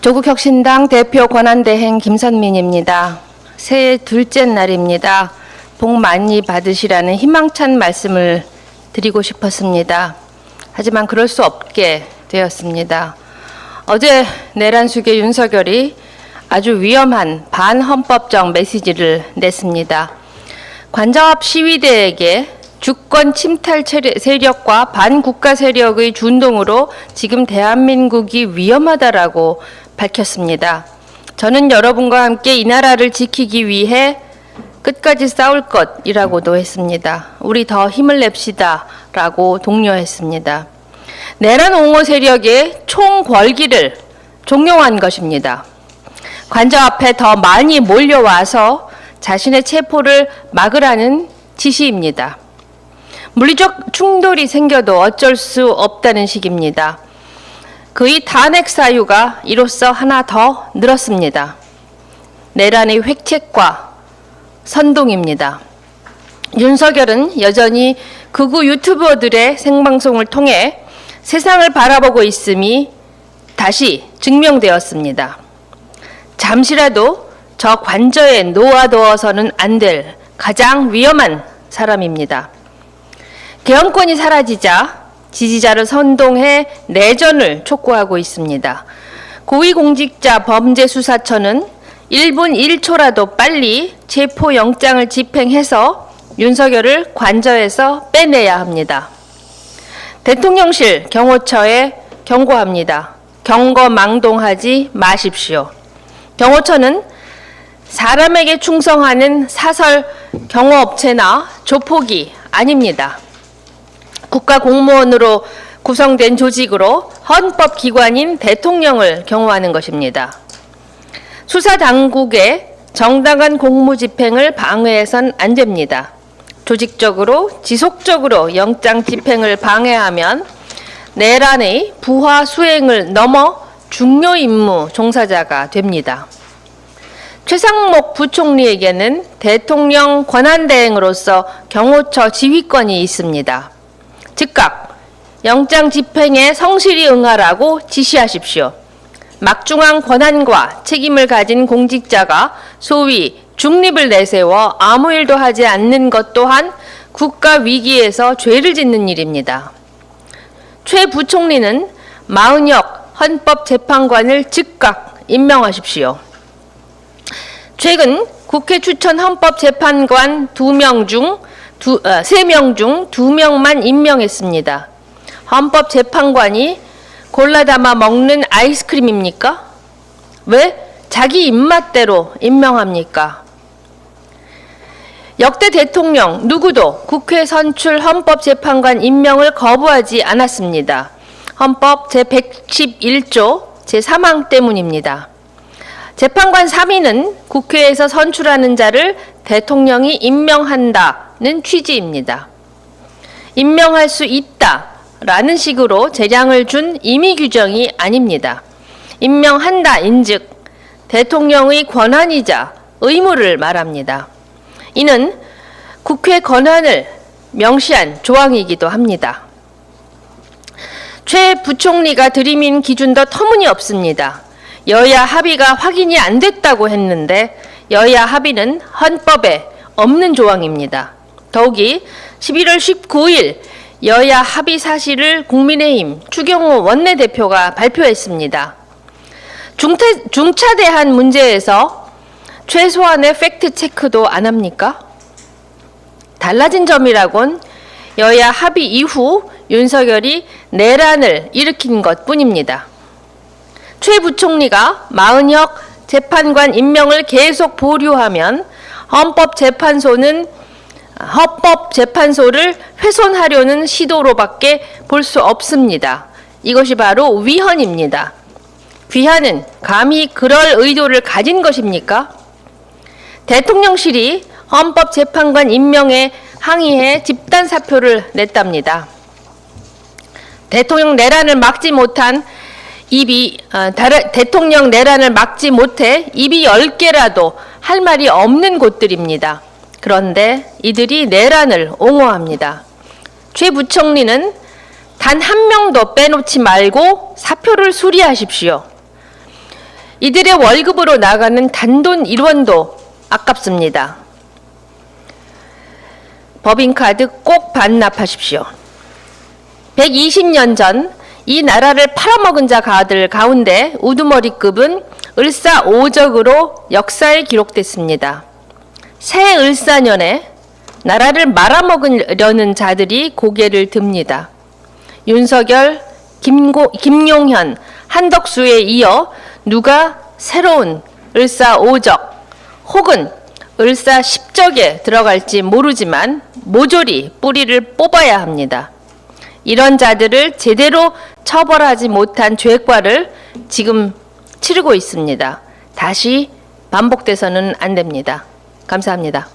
조국혁신당 대표 권한대행 김선민입니다. 새해 둘째 날입니다. 복 많이 받으시라는 희망찬 말씀을 드리고 싶었습니다. 하지만 그럴 수 없게 되었습니다. 어제 내란 수계 윤석열이 아주 위험한 반헌법적 메시지를 냈습니다. 관저압 시위대에게 주권 침탈 세력과 반국가 세력의 준동으로 지금 대한민국이 위험하다라고 밝혔습니다. 저는 여러분과 함께 이 나라를 지키기 위해 끝까지 싸울 것이라고도 했습니다. 우리 더 힘을 냅시다 라고 독려했습니다. 내란 옹호 세력의 총궐기를 종용한 것입니다. 관저 앞에 더 많이 몰려와서 자신의 체포를 막으라는 지시입니다. 물리적 충돌이 생겨도 어쩔 수 없다는 식입니다. 그의 탄핵 사유가 이로써 하나 더 늘었습니다. 내란의 획책과 선동입니다. 윤석열은 여전히 극우 유튜버들의 생방송을 통해 세상을 바라보고 있음이 다시 증명되었습니다. 잠시라도 저 관저에 놓아두어서는 안 될 가장 위험한 사람입니다. 개헌권이 사라지자 지지자를 선동해 내전을 촉구하고 있습니다. 고위공직자 범죄수사처는 1분 1초라도 빨리 체포영장을 집행해서 윤석열을 관저에서 빼내야 합니다. 대통령실 경호처에 경고합니다. 경거망동하지 마십시오. 경호처는 사람에게 충성하는 사설 경호업체나 조폭이 아닙니다. 국가공무원으로 구성된 조직으로 헌법기관인 대통령을 경호하는 것입니다. 수사당국의 정당한 공무집행을 방해해선 안 됩니다. 조직적으로 지속적으로 영장 집행을 방해하면 내란의 부하 수행을 넘어 중요 임무 종사자가 됩니다. 최상목 부총리에게는 대통령 권한대행으로서 경호처 지휘권이 있습니다. 즉각 영장 집행에 성실히 응하라고 지시하십시오. 막중한 권한과 책임을 가진 공직자가 소위 중립을 내세워 아무 일도 하지 않는 것 또한 국가 위기에서 죄를 짓는 일입니다. 최 부총리는 마은혁 헌법재판관을 즉각 임명하십시오. 최근 국회 추천 헌법재판관 3명 중 2명만 임명했습니다. 헌법재판관이 골라 담아 먹는 아이스크림입니까? 왜 자기 입맛대로 임명합니까? 역대 대통령 누구도 국회 선출 헌법재판관 임명을 거부하지 않았습니다. 헌법 제111조 제3항 때문입니다. 재판관 3인은 국회에서 선출하는 자를 대통령이 임명한다는 취지입니다. 임명할 수 있다라는 식으로 재량을 준 임의 규정이 아닙니다. 임명한다 인즉 대통령의 권한이자 의무를 말합니다. 이는 국회 권한을 명시한 조항이기도 합니다. 최 부총리가 들이민 기준도 터무니없습니다. 여야 합의가 확인이 안 됐다고 했는데 여야 합의는 헌법에 없는 조항입니다. 더욱이 11월 19일 여야 합의 사실을 국민의힘 추경호 원내대표가 발표했습니다. 중차대한 문제에서 최소한의 팩트 체크도 안 합니까? 달라진 점이라곤 여야 합의 이후 윤석열이 내란을 일으킨 것뿐입니다. 최 부총리가 마은혁 재판관 임명을 계속 보류하면 헌법재판소를 훼손하려는 시도로밖에 볼 수 없습니다. 이것이 바로 위헌입니다. 귀하는 감히 그럴 의도를 가진 것입니까? 대통령실이 헌법재판관 임명에 항의해 집단 사표를 냈답니다. 대통령 내란을 막지 못해 입이 10개라도 할 말이 없는 곳들입니다. 그런데 이들이 내란을 옹호합니다. 최 부총리는 단 한 명도 빼놓지 말고 사표를 수리하십시오. 이들의 월급으로 나가는 단돈 1원도 아깝습니다. 법인카드 꼭 반납하십시오. 120년 전 이 나라를 팔아먹은 자들 가운데 우두머리급은 을사오적으로 역사에 기록됐습니다. 새 을사년에 나라를 말아먹으려는 자들이 고개를 듭니다. 윤석열, 김용현, 한덕수에 이어 누가 새로운 을사오적 혹은 을사십적에 들어갈지 모르지만 모조리 뿌리를 뽑아야 합니다. 이런 자들을 제대로 처벌하지 못한 죄과를 지금 치르고 있습니다. 다시 반복돼서는 안 됩니다. 감사합니다.